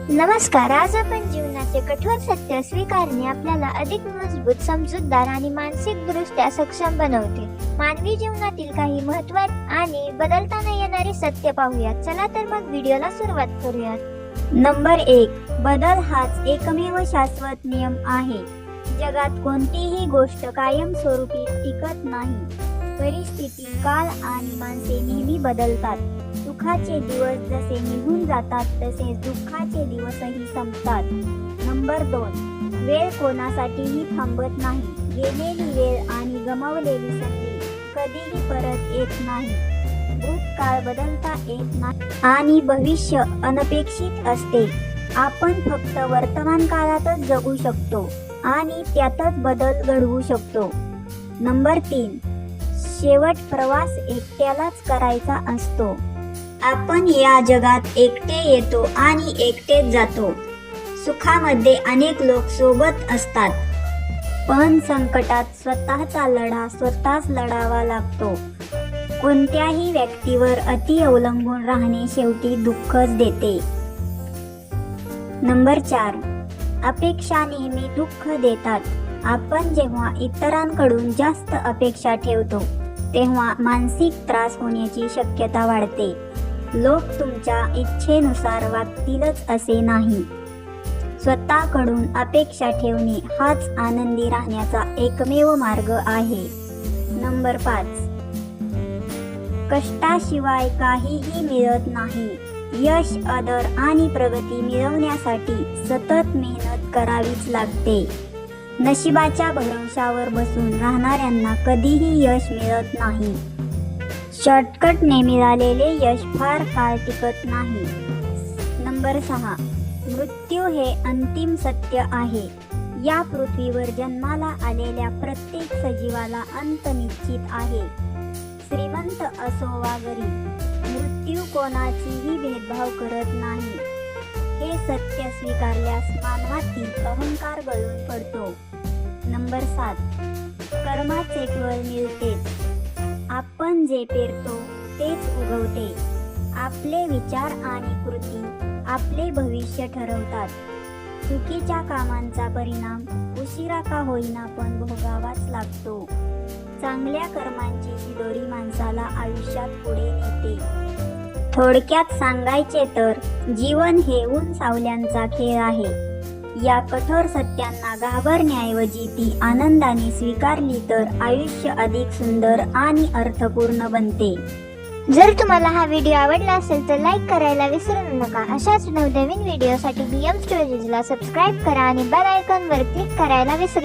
नमस्कार. आज आपण जीवनाचे कठोर सत्य स्वीकारणे आपल्याला अधिक मजबूत, समजूतदार आणि मानसिक दृष्ट्या सक्षम बनवते. मानवी जीवनातील काही महत्त्वाचे आणि बदलताना येणारे सत्य पाहूयात. चला तर मग व्हिडिओला सुरुवात करूयात. नंबर 1. बदल हाच एकमेव शाश्वत नियम आहे. जगात कोणतीही गोष्ट कायमस्वरूपी टिकत नाही. परिस्थिती, काळ आणि माणसे नेहमी बदलतात. सुखाचे दिवस जसे निघून जातात तसेच दुःखाचे दिवसही संपतात. नंबर 2. वेळ कोणासाठीही थांबत नाही. गेलेली वेळ आणि गमावलेली संधी कधीही परत येत नाही. भूतकाळ बदलता येत नाही आणि भविष्य अनपेक्षित असते. आपण फक्त वर्तमान काळातच जगू शकतो आणि त्यातच बदल घडवू शकतो. नंबर 3. शेवट प्रवास एकट्यालाच करायचा असतो. आपण या जगात एकटे येतो आणि एकटेच जातो. सुखामध्ये अनेक लोक सोबत असतात, पण संकटात स्वतःचा लढा स्वतःच लढावा लागतो. कोणत्याही व्यक्तीवर अति अवलंबून राहणे शेवटी दुःखच देते. नंबर 4. अपेक्षा नेहमी दुःख देतात. आपण जेव्हा इतरांकडून जास्त अपेक्षा ठेवतो तेव्हा मानसिक त्रास होण्याची शक्यता वाढते. लोक तुमच्या इच्छेनुसार वागतीलच असे नाही. स्वतःकडून अपेक्षा ठेवणे हाच आनंदी राहण्याचा एकमेव मार्ग आहे. नंबर 5. कष्टाशिवाय काहीही मिळत नाही. यश, आदर आणि प्रगती मिळवण्यासाठी सतत मेहनत करावीच लागते. नशिबाच्या भरवशावर बसून राहणाऱ्यांना कधीही यश मिळत नाही. शॉर्टकटने मिळालेले यश फार काळ टिकत नाही. नंबर 6. मृत्यू हे अंतिम सत्य आहे. या पृथ्वीवर जन्माला आलेल्या प्रत्येक सजीवाला अंत निश्चित आहे. श्रीमंत असो वा गरीब, मृत्यू कोणाचीही भेदभाव करत नाही. हे सत्य स्वीकारल्यास मानवातील अहंकार गळून पडतो. नंबर 7. कर्माचे फळ मिळतेच. आपण जे पेरतो तेच उगवते. आपले विचार आणि कृती आपले भविष्य ठरवतात. चुकीच्या कामांचा परिणाम उशिरा का होईना पण भोगावाच लागतो. चांगल्या कर्मांची शिदोरी माणसाला आयुष्यात पुढे नेते. थोडक्यात सांगायचे तर जीवन हे ऊन सावल्यांचा खेळ आहे. या कठोर सत्यांना घाबरण्याऐवजी ती आनंदाने स्वीकारली तर आयुष्य अधिक सुंदर आणि अर्थपूर्ण बनते. जर तुम्हाला हा व्हिडिओ आवडला असेल तर लाईक करायला विसरू नका. अशाच नवनवीन व्हिडिओसाठी BM स्टोरीजला सबस्क्राईब करा आणि बेल आयकॉनवर क्लिक करायला विसरू